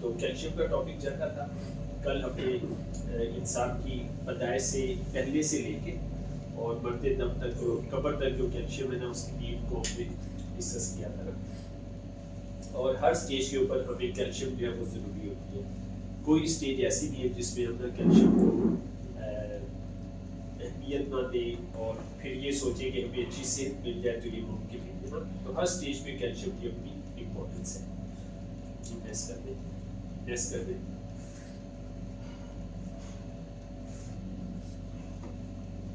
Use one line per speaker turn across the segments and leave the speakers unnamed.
तो कैल्शियम का टॉपिक चल रहा था। कल हमने इंसान की पैदाइश से पहले से लेके और मरते दम तक जो कब्र तक जो कैल्शियम है ना उसकी नीड को हमने डिस्कस किया था। और हर स्टेज के ऊपर हमें कैल्शियम जो है वो ज़रूरी होती है। कोई स्टेज ऐसी नहीं है जिसमें हम कैल्शियम को अहमियत ना दें और फिर ये सोचें कि हमें अच्छी सेहत मिल जाए तो ये मुमकिन नहीं है ना। तो हर स्टेज पे कैल्शियम की अपनी इम्पोर्टेंस है। टेस्ट कर दें।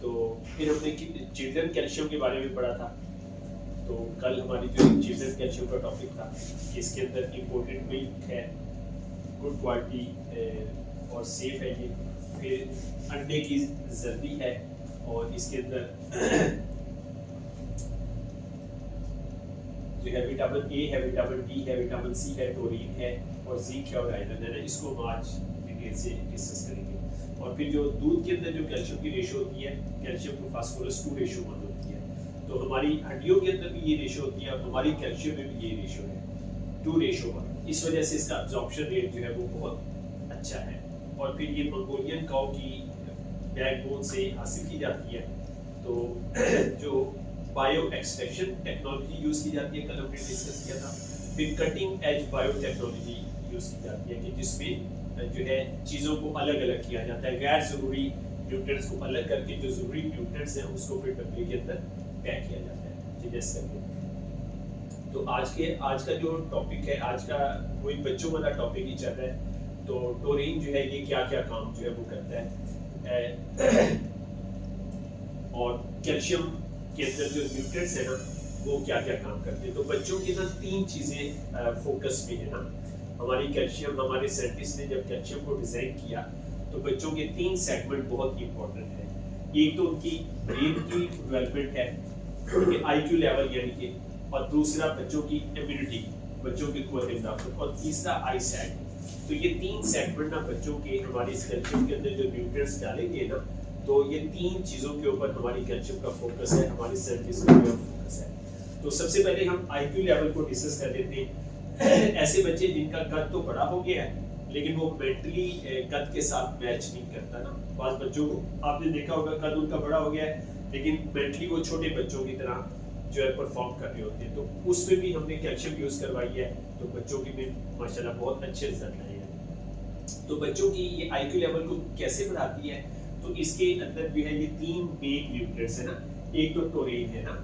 तो फिर हमने चिल्ड्रन कैल्शियम के बारे में पढ़ा था। तो कल हमारी जो चिल्ड्रन कैल्शियम का टॉपिक था, इसके अंदर इम्पोर्टेंट मिल्क है, गुड क्वालिटी और सेफ है ये। फिर अंडे की जर्दी है और इसके अंदर जो है विटामिन ए है, विटामिन डी है, विटामिन सी है, टोरीन है और जिंक है और आयरन है। इसको हम आज डिटेल से डिस्कस करेंगे। और फिर जो दूध के अंदर जो कैल्शियम की रेशो होती है, कैल्शियम टू फास्फोरस 2:1 होती है। तो हमारी हड्डियों के अंदर भी ये रेशो होती है और हमारी कैल्शियम में भी ये रेशो है 2:1। इस वजह से इसका एब्जॉर्प्शन रेट जो है वो बहुत अच्छा है। और फिर ये मंगोलियन काउ की बैकबोन से हासिल की जाती है। तो जो बायो एक्सट्रैक्शन टेक्नोलॉजी यूज़ की जाती है, कल हमने डिस्कस किया था। फिर cutting edge bio technology use की जाती है कि जिसमें जो है चीज़ों को अलग अलग किया जाता है, गैर ज़रूरी न्यूट्रिएंट्स को अलग करके जो ज़रूरी न्यूट्रिएंट्स हैं उसको फिर डब्बे के अंदर पैक किया जाता है डिजेस्ट करके। तो आज का जो टॉपिक है, आज का वही बच्चों वाला टॉपिक ही चल रहा है। तो टोरीन जो है ये क्या क्या काम जो है वो करता है और कैल्शियम के अंदर जो न्यूट्रिएंट्स है ना वो क्या क्या काम करते हैं। तो बच्चों की ना 3 चीज़ें फोकस में है ना। हमारी कैल्शियम, हमारे साइंटिस्ट ने जब कैल्शियम को डिज़ाइन किया तो बच्चों के 3 सेगमेंट बहुत इंपॉर्टेंट है। एक तो उनकी ब्रेन की डेवलपमेंट है, उनके IQ लेवल यानी कि, और दूसरा बच्चों की इम्यूनिटी, बच्चों की कुव्वत इम्दाद, और तीसरा आई सैट। तो ये 3 सेगमेंट ना बच्चों के हमारे इस कैल्शियम के अंदर जो न्यूट्रिएंट्स डालेंगे ना, तो ये 3 चीज़ों के ऊपर हमारी कैल्शियम का फोकस है, हमारे साइंटिस्ट का फोकस है। तो सबसे पहले हम IQ लेवल को डिस्कस कर लेते हैं। ऐसे बच्चे जिनका कद तो बड़ा हो गया है लेकिन वो मेंटली कद के साथ मैच नहीं करता ना। बाज़ बच्चों को आपने देखा होगा कद उनका बड़ा हो गया है लेकिन मेंटली वो छोटे बच्चों की तरह जो है परफॉर्म कर रहे होते हैं। तो उसमें भी हमने कैल्शियम यूज़ करवाई है, तो बच्चों की भी माशाल्लाह बहुत अच्छे रिजल्ट आए हैं। तो बच्चों की ये IQ लेवल को कैसे बढ़ाती है, तो इसके अंदर भी है ये 3 मेन न्यूट्रिएंट्स है ना। एक तो टोरीन है ना,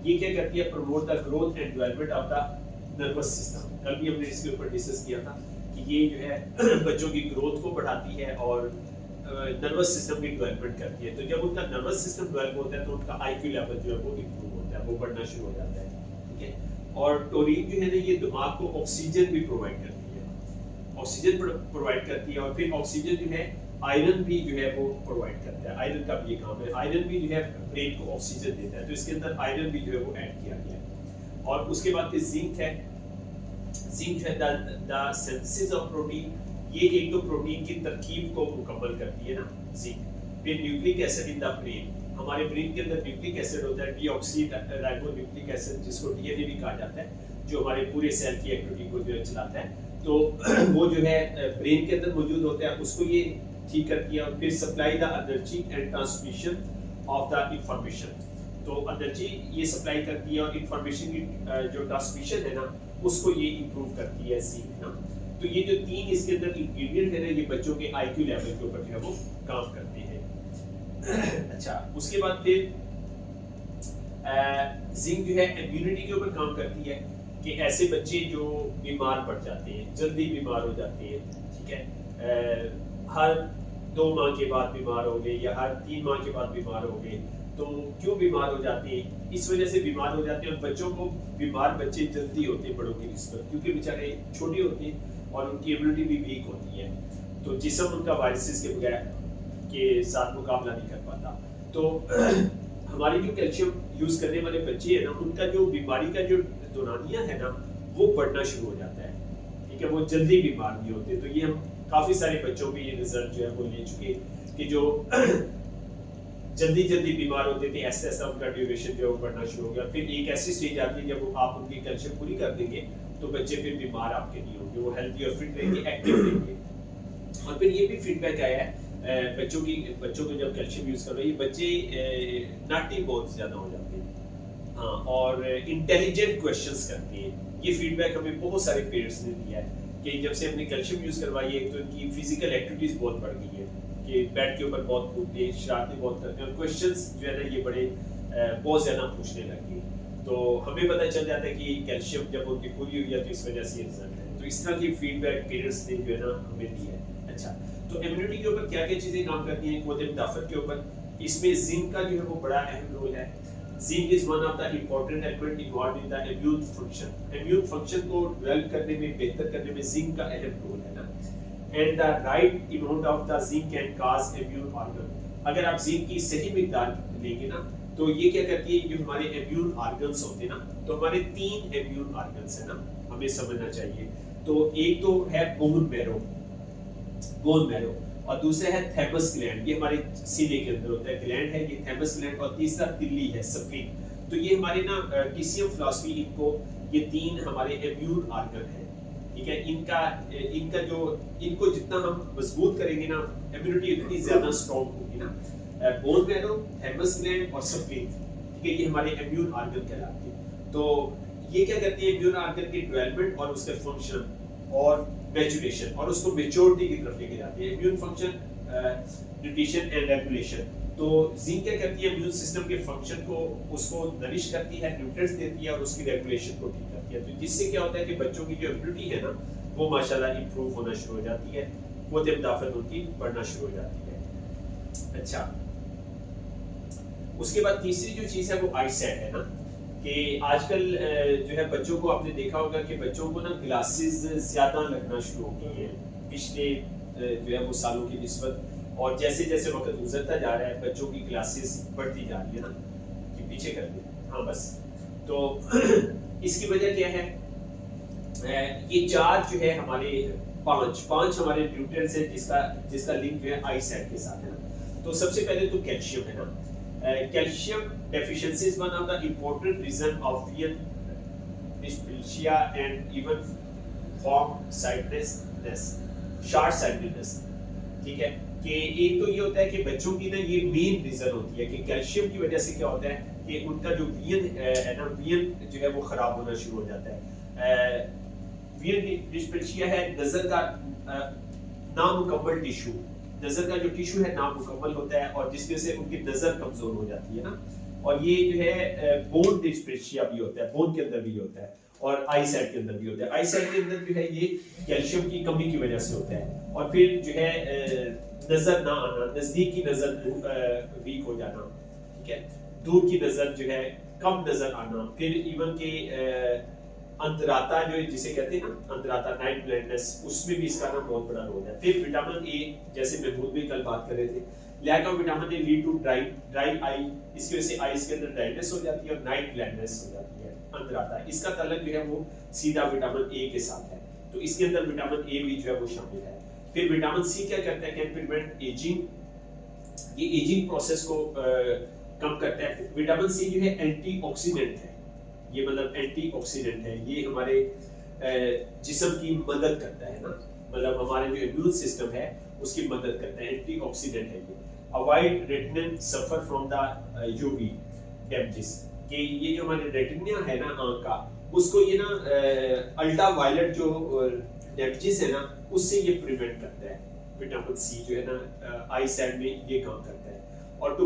ये क्या करती है, promote the growth and development of the nervous system. कल भी हमने इसके ऊपर डिस्कस किया था कि ये जो है बच्चों की ग्रोथ को बढ़ाती है और नर्वस सिस्टम की डेवलपमेंट करती है। तो जब उनका नर्वस सिस्टम डेवलप होता है तो उनका IQ लेवल जो है वो इंप्रूव होता है, वो बढ़ना शुरू हो जाता है। ठीक है। और टोरीन जो है ना ये दिमाग को ऑक्सीजन भी प्रोवाइड करती है, ऑक्सीजन प्रोवाइड करती है। और फिर ऑक्सीजन जो है आयरन भी जो है वो प्रोवाइड करता है, आयरन का भी ये काम है। आयरन भी जो है ब्रेन को ऑक्सीजन देता है, तो इसके अंदर आयरन भी जो है वो ऐड किया गया है। और उसके बाद फिर जिंक है। जिंक है द सिंथेसिस ऑफ प्रोटीन, ये एक तो प्रोटीन की तरकीब को मुकम्मल करती है ना जिंक। फिर nucleic acid in the brain, हमारे ब्रेन के अंदर न्यूक्लिक एसिड होता है, डीऑक्सीराइबोन्यूक्लिक एसिड, जिसको DNA भी कहा जाता है, जो हमारे पूरे सेल की एक्टिविटी को जो है चलाता है। तो वो जो है ब्रेन के अंदर मौजूद होता है, उसको ये ठीक करती है। और फिर supply the energy and transmission of the information, तो एनर्जी ये सप्लाई करती है और इंफॉर्मेशन की जो ट्रांसमिशन है ना उसको ये इंप्रूव करती है जिंक ना। तो ये जो 3 इसके अंदर इंग्रेडिएंट है ना, ये बच्चों के IQ लेवल के ऊपर जो है वो काम करते हैं। अच्छा, उसके बाद फिर जिंक जो है इम्यूनिटी के ऊपर काम करती है कि ऐसे बच्चे जो बीमार पड़ जाते हैं, जल्दी बीमार हो जाते हैं, ठीक है, हर 2 माह के बाद बीमार हो गए या हर 3 माह के बाद बीमार हो गए, तो क्यों बीमार हो जाते हैं, इस वजह से बीमार हो जाते हैं। और बच्चों को बीमार बच्चे जल्दी होते हैं बड़ों की निस्बत, क्योंकि बेचारे छोटे होते हैं और उनकी इम्यूनिटी भी वीक होती है, तो जिस्म उनका वायरसेस के बगैर के साथ मुकाबला नहीं कर पाता। तो हमारी जो कैल्शियम यूज़ करने वाले बच्चे हैं ना, उनका जो बीमारी का जो दौरानिया है ना वो बढ़ना शुरू हो जाता है। ठीक है, वो जल्दी बीमार नहीं होते। तो ये हम काफ़ी सारे बच्चों पे ये रिजल्ट जो है वो ले चुके कि जो जल्दी जल्दी बीमार होते थे, ऐसा ऐसा उनका ड्यूरेशन जो है वो बढ़ना शुरू हो गया। फिर एक ऐसी स्टेज आती है जब आप उनकी कैल्शियम पूरी कर देंगे तो बच्चे फिर बीमार आपके नहीं होंगे, वो हेल्थी और फिट रहेंगे, एक्टिव रहेंगे। और फिर ये भी फीडबैक आया है बच्चों को जब कैल्शियम यूज कर रहे हैं, ये बच्चे नाटी बहुत ज्यादा हो जाते हैं, हाँ, और इंटेलिजेंट क्वेश्चंस करते हैं। ये फीडबैक हमें बहुत सारे पेरेंट्स ने दिया है कि जब से हमने कैल्शियम यूज करवाई है, तो इनकी फिजिकल एक्टिविटीज बहुत बढ़ गई है, कि बेड के ऊपर बहुत कूदते हैं, शरारतें बहुत करते हैं, और क्वेश्चंस जो है ना ये बड़े बहुत ज्यादा पूछने लगे। तो हमें पता चल जाता है कि कैल्शियम जब उनकी पूरी हुई है तो इस वजह से रिजल्ट है। तो इस तरह की फीडबैक पेरेंट्स ने जो है ना हमें दी है। अच्छा, तो इम्यूनिटी के ऊपर क्या क्या चीजें काम करती हैं क़ुव्वत मुदाफ़अत के ऊपर? इसमें जिंक का जो है वो बड़ा अहम रोल है। Zinc is one of the important element involved in the immune function. Immune function को डेवलप करने में, बेहतर करने में जिंक का अहम रोल है ना। And the right amount of the zinc can cause immune organ. अगर आप जिंक की सही मिकदार लेंगे ना, तो ये क्या करती है, जो हमारे इम्यून ऑर्गन्स होते हैं ना, तो हमारे 3 इम्यून ऑर्गन्स है ना, हमें समझना चाहिए। तो एक तो है बोन मैरो, और दूसरा है थैमस ग्लैंड, ये हमारे सीने के अंदर होता है, ग्लैंड है ये थैमस ग्लैंड, और तीसरा तिल्ली है, स्प्लीन। तो ये हमारे ना टीसीएम फिलॉसफी, इनको ये 3 हमारे इम्यून ऑर्गन है, ठीक है। इनको जितना हम मजबूत करेंगे ना, इम्यूनिटी उतनी ज्यादा स्ट्रॉन्ग होगी ना। बोन मैरो, थैमस ग्लैंड और स्प्लीन, ठीक है, ये हमारे इम्यून ऑर्गन कहलाते हैं। तो ये क्या करती है, इम्यून ऑर्गन की डेवलपमेंट और उसके फंक्शन और मैच्योरेशन, और उसको मैच्योरिटी की तरफ लेके जाती है। Immune function, nutrition and regulation. तो जिंक क्या करती है, इम्यून सिस्टम के फंक्शन को, उसको नरिश करती है, न्यूट्रिएंट्स देती है, और उसकी रेगुलेशन को ठीक करती है। तो जिससे क्या होता है कि बच्चों की जो इम्यूनिटी है ना, वो माशाल्लाह इंप्रूव होना शुरू हो जाती है, क़ुव्वत मुदाफ़अत उनकी बढ़ना शुरू हो जाती है। अच्छा, उसके बाद तीसरी जो चीज़ है वो आईसाइट है ना, कि आजकल जो है बच्चों को आपने देखा होगा कि बच्चों को ना ग्लासेस ज़्यादा लगना शुरू हो गई है पिछले जो है वो सालों की निस्बत, और जैसे जैसे वक्त गुजरता जा रहा है बच्चों की ग्लासेस बढ़ती जा रही है ना, कि पीछे कर दे, हाँ बस। तो इसकी वजह क्या है, ये 4 जो है हमारे 5 हमारे न्यूट्रिएंट्स है जिसका लिंक जो है आईसाइट के साथ है ना। तो सबसे पहले तो कैल्शियम है ना। Calcium deficiency is one of the important reason of dysplasia and even short-sightedness, ठीक है। कि एक तो ये होता है कि बच्चों की ना ये मेन रीजन होती है कि कैल्शियम की वजह से क्या होता है कि उनका जो विजन है ना, विजन जो है वो खराब होना शुरू हो जाता है। विजन डिस्प्लेसिया है नजर का नामुकम्मल टिश्यू, नजर का जो टिश्यू है नामुकम्मल होता है, और जिसकी वजह से उनकी नजर कमजोर हो जाती है ना। और ये जो है बोन डिस्प्लेसिया भी होता है, बोन के अंदर भी होता है, और आई साइड के अंदर भी होता है। आई साइड के अंदर जो है ये कैल्शियम की कमी की वजह से होता है। और फिर जो है नजर ना आना, नजदीक की नजर वीक हो जाना, ठीक है, दूर की नजर जो है कम नजर आना, फिर इवन के अंतराता जो जिसे कहते हैं ना, अंतराता नाइट ब्लाइंडनेस, उसमें भी इसका ना बहुत बड़ा रोल है। फिर विटामिन ए, जैसे महमूद भी कल बात कर रहे थे, lack of vitamin A lead to dry eye, इसकी वजह से आईज के अंदर ड्राइनेस हो जाती है और नाइट ब्लाइंडनेस हो जाती है, अंतराता। इसका ताल्लुक जो है वो सीधा विटामिन ए के साथ है, तो इसके अंदर विटामिन ए भी जो है वो शामिल है। फिर विटामिन सी क्या करता है, कैन प्रिवेंट एजिंग, ये एजिंग प्रोसेस को कम करता है। विटामिन सी जो है एंटीऑक्सीडेंट है, ये मतलब एंटीऑक्सीडेंट है, ये हमारे जिस्म की मदद करता है ना, मतलब हमारे जो इम्यून सिस्टम है उसकी मदद करता है, एंटीऑक्सीडेंट है ये। Avoid retinal suffer from the UV damages, कि ये जो हमारे रेटिना है ना आंख का, उसको ये ना अल्ट्रा वायलेट जो डैमेजेस है ना, उससे ये प्रिवेंट करता है। विटामिन सी जो है ना आई साइड में ये काम करता है, और टू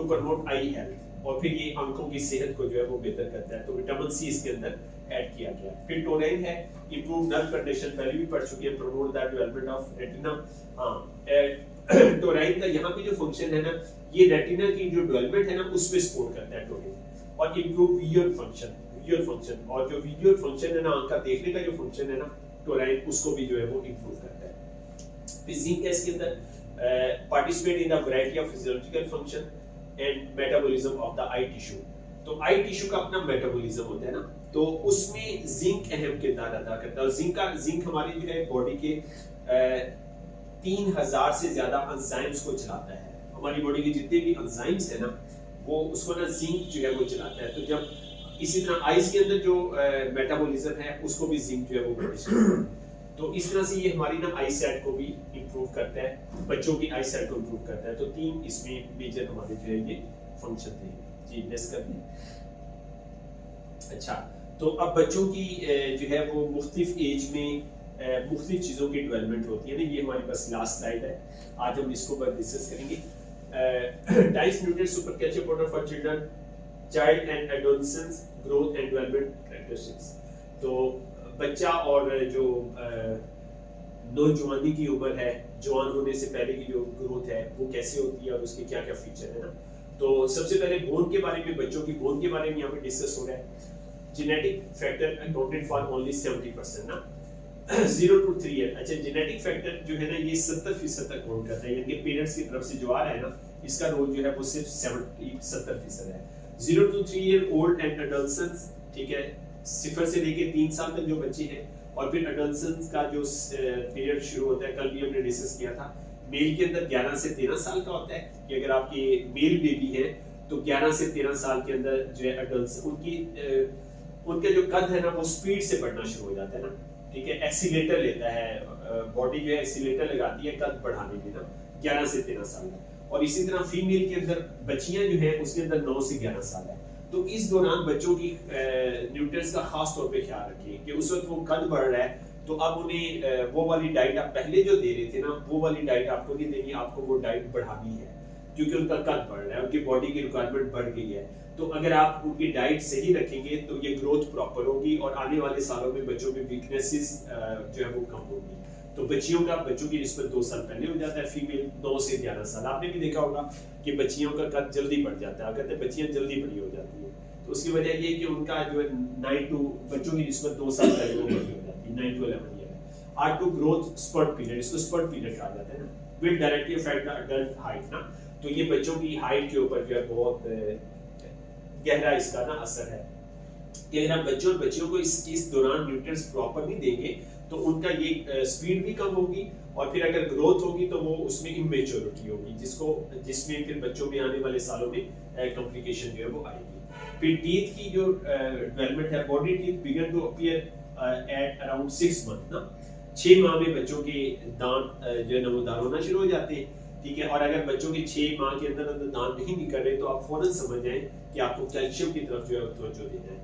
प्रमोट आई हेल्थ, और फिर ये आंखों की सेहत को जो है वो बेहतर करता है। तो विटामिन सी इसके अंदर ऐड किया गया। फिर टोरेन है, इंप्रूव नर्व कंडीशन, पहले भी पढ़ चुके हैं, promote the development of retina. हाँ, टोरेन का यहाँ पे जो फंक्शन है ना, ये रेटिना की जो डेवलपमेंट है ना उसमें सपोर्ट करता है टोरेन, और इंप्रूव विजुअल फंक्शन, और जो विजुअल फंक्शन है ना, आंख का देखने का जो फंक्शन है ना, टोरेन उसको भी जो है वो इंप्रूव करता है। फिर जिंक है इसके अंदर, participate in the variety of physiological function and metabolism of the I tissue. तो आई टिश्यू का अपना मेटाबॉलिज्म होता है ना, तो उसमें जिंक अहम किरदार अदा करता है। और जिंक हमारी जो है बॉडी के 3000 से ज्यादा एंजाइम्स को चलाता है। हमारी बॉडी के जितने भी एंजाइम्स है ना, वो उसको ना जिंक जो है वो चलाता है। तो जब इसी तरह आइज के अंदर जो मेटाबॉलिज्म है उसको भी जिंक जो है वो मैनेज करता है। तो इस तरह से ये हमारी ना आई सेट को भी इम्प्रूव करता है, बच्चों की आई सेट को इम्प्रूव करता है। तो 3 इसमें मेजर हमारे जो है ये फंक्शन थे। जी नेक्स्ट कर दें। अच्छा, तो अब बच्चों की जो है वो मुख्तलिफ एज में मुख्तलिफ चीज़ों की डेवलपमेंट होती है ना। ये हमारी बस लास्ट स्लाइड है, आज हम इसको बस डिस्कस करेंगे। Dice nutrients super calcium powder for children, child and adolescence growth and development characteristics. तो बच्चा और जो नौजवानी की उम्र है, जवान होने से पहले की जो ग्रोथ है वो कैसे होती है और उसके क्या क्या फीचर है ना। तो सबसे पहले बोन के बारे में, बच्चों की बोन के बारे में यहाँ पे डिस्कस हो रहा है। Genetic factor accounted for only 70% ना 0 to 3 ईयर। अच्छा, जेनेटिक फैक्टर जो है ना ये 70% तक काउंट करता है, यानी कि पेरेंट्स की तरफ से जो आ रहा है ना इसका रोल जो है वो सिर्फ 70% है। 0 to 3 year old and adolescence, ठीक है, 0 से लेके 3 साल तक जो बच्चे हैं। और फिर एडोलेसेंस का जो पीरियड शुरू होता है, कल भी हमने डिस्कस किया था, मेल के अंदर 11 से 13 साल का होता है कि अगर आपके मेल बेबी है तो 11 से 13 साल के अंदर जो है एडल्ट उनका जो कद है ना वो स्पीड से बढ़ना शुरू हो जाता है ना, ठीक है, एक्सीलेटर लेता है, बॉडी जो है एक्सीलेटर लगाती है कद बढ़ाने में ना 11 से 13 साल का। और इसी तरह फीमेल के अंदर बच्चियां जो है उसके अंदर 9 से 11 साल है। तो इस दौरान बच्चों की न्यूट्रिएंट्स का खास तौर पे ख्याल रखिए कि उस वक्त वो कद बढ़ रहा है, तो अब उन्हें वो वाली डाइट आप पहले जो दे रहे थे ना वो वाली डाइट आपको नहीं देनी, आपको वो डाइट बढ़ानी है क्योंकि उनका कद बढ़ रहा है, उनकी बॉडी की रिक्वायरमेंट बढ़ गई है। तो अगर आप उनकी डाइट सही रखेंगे तो ये ग्रोथ प्रॉपर होगी और आने वाले सालों में बच्चों में वीकनेसेस जो है वो कम होगी। तो बच्चों की निस्बत 2 साल पहले हो जाता है, फीमेल 9 से 11 साल। आपने भी देखा होगा कि बच्चियों का कद जल्दी बढ़ जाता है, कहते हैं बच्चियां जल्दी बड़ी हो जाती है। तो उसकी वजह ये कि उनका जो है 9 to बच्चों की निस्बत 2 साल पहले वो बड़ी हो जाती है, 9 to 11 year. R2 growth spurt period, इसको स्पर्ट पीरियड कहा जाता है ना, will directly affect the adult height ना। तो ये बच्चों की हाइट के ऊपर जो है बहुत गहरा इसका ना असर है कि अगर हम बच्चों और बच्चियों को इस दौरान न्यूट्रिएंट्स प्रॉपर नहीं देंगे तो उनका ये स्पीड भी कम होगी और फिर अगर ग्रोथ होगी तो वो उसमें इमेच्योरिटी होगी जिसमें फिर बच्चों में आने वाले सालों में कॉम्प्लिकेशन जो है वो आएगी। फिर टीथ की जो डेवलपमेंट है, body teeth begin to appear at around 6 month ना, 6 माह में बच्चों के दांत जो है नमूदार होना शुरू हो जाते हैं, ठीक है। और अगर बच्चों के 6 माह के अंदर दांत नहीं निकल रहे तो आप फौरन समझ जाएं कि आपको कैल्शियम की तरफ जो है तवज्जो देना है,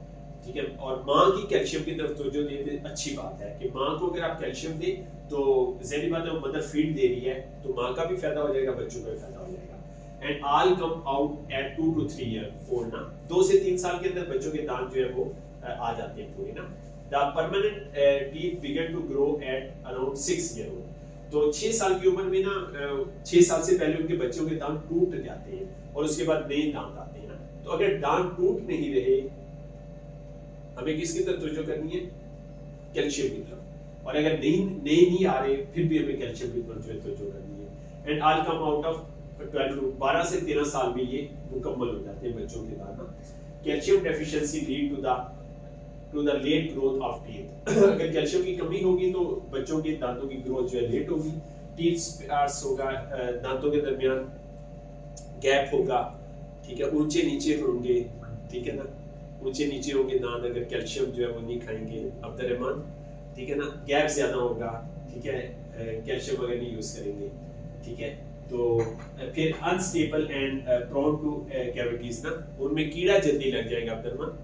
ठीक है। और माँ की कैल्शियम की तरफ तवज्जो देना अच्छी बात है कि माँ को अगर आप कैल्शियम दें तो ज़ाहिर बात है वो मदर फीड दे रही है तो माँ का भी फायदा हो जाएगा, बच्चों का भी फायदा हो जाएगा। And all come out at 2 to 3 year old ना, 2 से 3 साल के अंदर बच्चों के दांत जो है वो आ जाते हैं पूरे ना। The permanent teeth begin to grow at around 6 year old. तो 6 साल की उम्र में ना 6 साल से पहले उनके बच्चों के दांत टूट जाते हैं और उसके बाद नए दांत आते हैं ना। तो अगर दांत टूट नहीं रहे हमें किसकी तरफ तवज्जो करनी है, कैल्शियम की तरफ। और अगर नए नहीं आ रहे फिर भी हमें कैल्शियम की तरफ तवज्जो करनी है। And all come out of 12 से 13 साल में ये मुकम्मल हो जाते हैं बच्चों के दांत। Calcium deficiency lead to the late growth of teeth. अगर कैल्शियम की कमी होगी तो बच्चों के दांतों की ग्रोथ जो है लेट होगी, टीथ स्पेस होगा, दांतों के दरमियान गैप होगा, ठीक है, ऊंचे नीचे होंगे, ठीक है ना, ऊंचे नीचे होंगे दांत अगर कैल्शियम जो है वो नहीं खाएंगे अब्दुर्रहमान, ठीक है ना, गैप ज्यादा होगा, ठीक है, कैल्शियम अगर नहीं यूज करेंगे, ठीक है। तो फिर unstable and prone to cavities ना, उनमें कीड़ा जल्दी लग जाएगा अब्दुर्रहमान,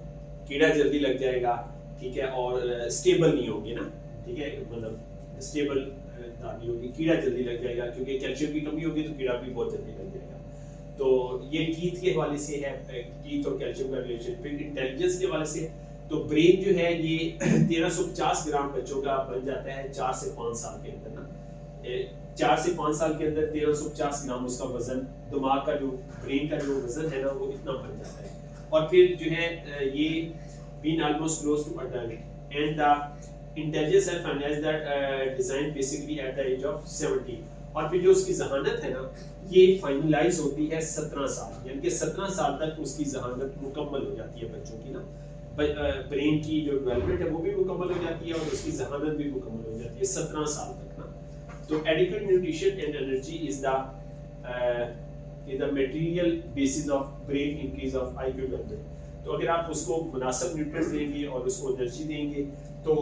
कीड़ा जल्दी लग जाएगा, ठीक है, और स्टेबल नहीं होगी ना, ठीक है, मतलब स्टेबल नहीं होगी, कीड़ा जल्दी लग जाएगा क्योंकि कैल्शियम की कमी होगी तो कीड़ा भी बहुत जल्दी लग जाएगा। तो ये टीथ के हवाले से है, टीथ और कैल्शियम का रिलेशन। फिर इंटेलिजेंस के हवाले से तो ब्रेन जो है ये 1350 ग्राम बच्चों का बन जाता है 4 से 5 साल के अंदर ना, 4 से 5 साल के अंदर 1350 ग्राम उसका वजन, दिमाग का जो ब्रेन का जो वजन है ना वो इतना बन जाता है। और फिर जो है ये been almost close to adult and the intelligence self finalise that design basically at the age of 70। और फिर जो उसकी जहानत है ना ये फाइनलाइज होती है 17 साल, यानी कि 17 साल तक उसकी जहानत मुकम्मल हो जाती है बच्चों की ना, ब्रेन की जो डेवलपमेंट है वो भी मुकम्मल हो जाती है और उसकी जहानत भी मुकम्मल हो जाती है 17 साल तक ना। तो adequate nutrition and energy is the material basis of brain increase of IQ development. तो अगर आप उसको मुनासिब न्यूट्रिएंट्स देंगे और उसको एनर्जी देंगे तो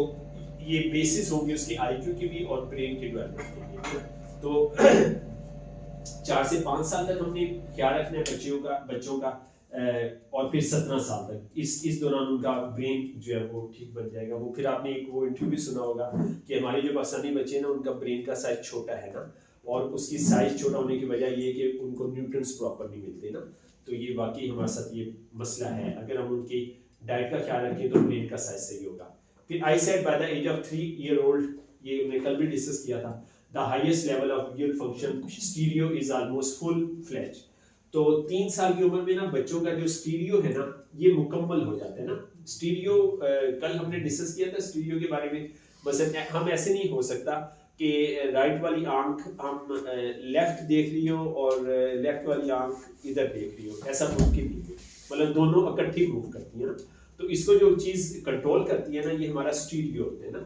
ये बेसिस होंगे उसके आईक्यू की भी और ब्रेन की डेवलपमेंट की। तो 4 से 5 साल तक हमने ख्याल रखना है बच्चों का और फिर 17 साल तक इस दौरान उनका ब्रेन जो है वो ठीक बन जाएगा। वो फिर आपने एक वो इंटरव्यू भी सुना होगा कि हमारे जो पाकिस्तानी बच्चे हैं ना उनका ब्रेन का साइज छोटा है ना, और उसकी साइज छोटा होने की वजह ये है कि उनको न्यूट्रिएंट्स प्रॉपर नहीं मिलते ना। तो ये वाकई हमारे साथ ये मसला है। अगर हम उनकी डाइट का ख्याल रखें तो ब्रेन का साइज सही होगा। फिर I said by the age of 3 year old, ये हमने कल भी डिस्कस किया था, the highest level of visual function stereo is almost full fledge. तो 3 साल की उम्र में ना बच्चों का जो स्टीरियो है ना ये मुकम्मल हो जाता है ना। स्टीरियो कल हमने डिस्कस किया था स्टीरियो के बारे में। बस हम ऐसे नहीं हो सकता कि राइट वाली आंख हम लेफ्ट देख रही हो और लेफ्ट वाली आंख इधर देख रही हो, ऐसा मुमकिन नहीं है। मतलब दोनों इकट्ठी मूव करती है ना। तो इसको जो चीज कंट्रोल करती है ना ये हमारा स्टीरियो होता है ना,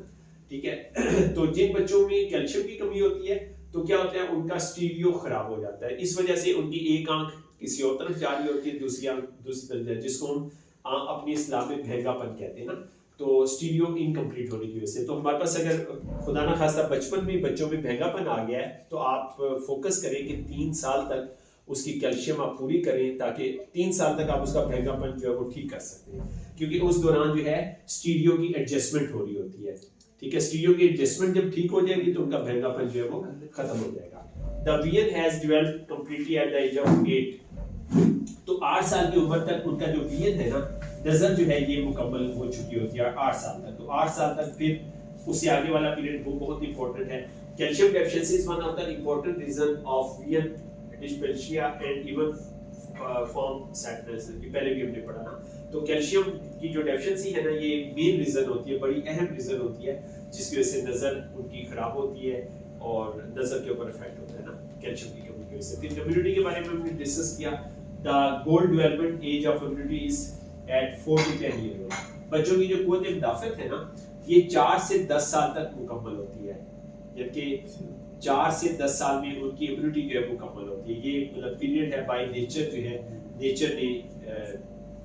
ठीक है। तो जिन बच्चों में कैल्शियम की कमी होती है तो क्या होता है उनका स्टीरियो खराब हो जाता है। इस वजह से उनकी एक आंख किसी और तरफ जा रही होती है, दूसरी आंख दूसरी तरफ, जिसको हम अपनी इस्लाम में भेगापन कहते हैं ना। तो स्टीरियो इनकम्प्लीट होने की वजह से, तो हमारे पास अगर खुदा ना खास्ता बचपन में बच्चों में भेगापन आ गया है तो आप फोकस करें कि 3 साल तक उसकी कैल्शियम आप पूरी करें ताकि 3 साल तक आप उसका भेगापन जो है वो ठीक कर सकते हैं, क्योंकि उस दौरान जो है स्टीरियो की एडजस्टमेंट हो रही होती है, ठीक है। स्टीरियो की एडजस्टमेंट जब ठीक हो जाएगी तो उनका भेगापन जो है वो खत्म हो जाएगा। The vision has developed completely at the age of 8। तो 8 साल की उम्र तक उनका जो विजन है ना, नजर जो है ये मुकम्मल हो चुकी होती है 8 साल तक। तो 8 साल तक फिर उससे आगे वाला पीरियड वो बहुत इंपॉर्टेंट है। Calcium deficiency is one of the important reason of vision dyspepsia and even form sadness, ये पहले भी हमने पढ़ा ना। तो कैल्शियम की जो डेफिशिएंसी है ना ये मेन रीजन होती है, बड़ी अहम रीजन होती है जिसकी वजह से नजर उनकी खराब होती है और नजर के ऊपर इफेक्ट होता है ना कैल्शियम की कमी की वजह से। फिर इम्यूनिटी के बारे में हमने डिस्कस किया। The goal development age of immunity is at 4 to 10 year old. बच्चों की जो कुव्वत मुदाफियत है ना ये 4 से 10 साल तक मुकम्मल होती है, जबकि 4 से 10 साल में उनकी इम्यूनिटी जो है मुकम्मल होती है। ये मतलब पीरियड है बाय नेचर, जो है नेचर ने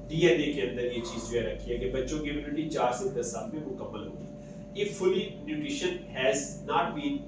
डीएनए के अंदर ये चीज जो है रखी है कि बच्चों की इम्यूनिटी 4 से 10 साल में मुकम्मल होगी। If fully nutrition has not been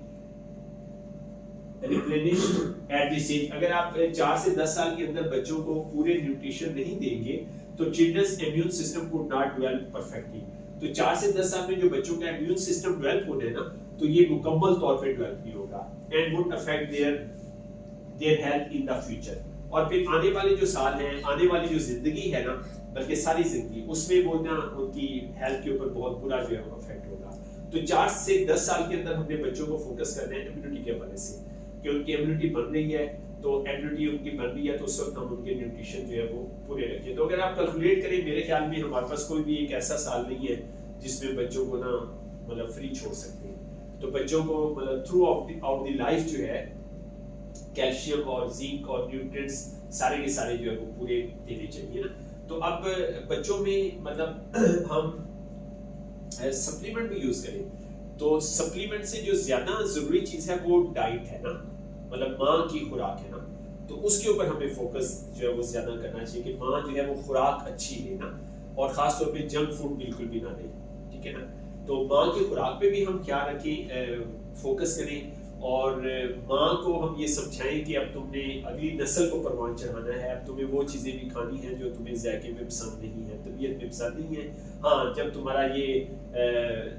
replenished at this age, अगर आप 4 से 10 साल के अंदर बच्चों को पूरे न्यूट्रिशन नहीं देंगे तो childrens immune system could not develop perfectly. तो 4 से 10 साल में जो बच्चों का इम्यून सिस्टम डेवलप होना है ना तो ये मुकम्मल तौर पे डेवलप नहीं होगा and would affect their health in the future. और फिर आने वाले जो साल हैं, आने वाली जो जिंदगी है ना, बल्कि सारी जिंदगी, उसमें वो ना उनकी हेल्थ के ऊपर बहुत बुरा जो है इफेक्ट होगा। तो 4 से 10 साल के अंदर हमने बच्चों को फोकस करना है इम्यूनिटी के हवाले से कि उनकी इम्यूनिटी बन रही है, तो इम्यूनिटी उनकी बन रही है तो उस वक्त हम उनके न्यूट्रिशन जो है वो पूरे रखें। तो अगर आप कैलकुलेट करें, मेरे ख्याल में हमारे पास कोई भी एक ऐसा साल नहीं है जिसमें बच्चों को ना मतलब फ्री छोड़ सकते हैं। तो बच्चों को मतलब थ्रू आउट द लाइफ जो है कैल्शियम और जिंक और न्यूट्रिएंट्स सारे के सारे जो है वो पूरे देने चाहिए ना। तो अब बच्चों में मतलब हम सप्लीमेंट भी यूज करें, तो सप्लीमेंट से जो ज्यादा जरूरी चीज है वो डाइट है ना, मतलब माँ की खुराक है ना। तो उसके ऊपर हमें फोकस जो है वो ज्यादा करना चाहिए कि माँ जो है वो खुराक अच्छी ले ना, और खास तौर पे जंक फूड बिल्कुल भी ना ले, ठीक है ना। तो माँ की खुराक पे भी हम क्या रखें, फोकस करें, और माँ को हम ये समझाएं कि अब तुमने अगली नस्ल को परवान चढ़ाना है, अब तुम्हें वो चीज़ें भी खानी है जो तुम्हें जायके में पसंद नहीं है, तबीयत में पसंद नहीं है। हाँ, जब तुम्हारा ये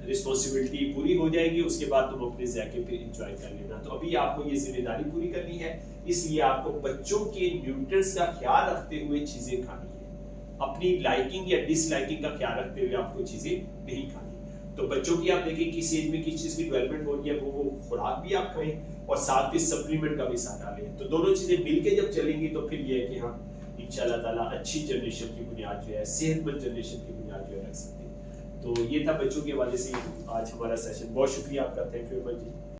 रिस्पॉन्सिबिलिटी पूरी हो जाएगी उसके बाद तुम अपने जायके पे इंजॉय कर लेना। तो अभी आपको ये जिम्मेदारी पूरी करनी है, इसलिए आपको बच्चों के न्यूट्रिएंट्स का ख्याल रखते हुए चीज़ें खानी है। अपनी लाइकिंग या डिसलाइकिंग का ख्याल रखते हुए आपको चीज़ें नहीं खानी। तो बच्चों की आप देखें किस एज में किस चीज की डेवलपमेंट हो रही है, वो खुराक भी आप खाएं और साथ में सप्लीमेंट का भी सहारा लें। तो दोनों चीजें मिलके जब चलेंगी तो फिर ये है कि हम इंशाल्लाह ताला अच्छी जनरेशन की बुनियाद जो है, सेहतमंद जनरेशन की बुनियाद जो है रख सकते हैं। तो ये था बच्चों के हवाले से आज हमारा सेशन। बहुत शुक्रिया आपका, thank you very much ji.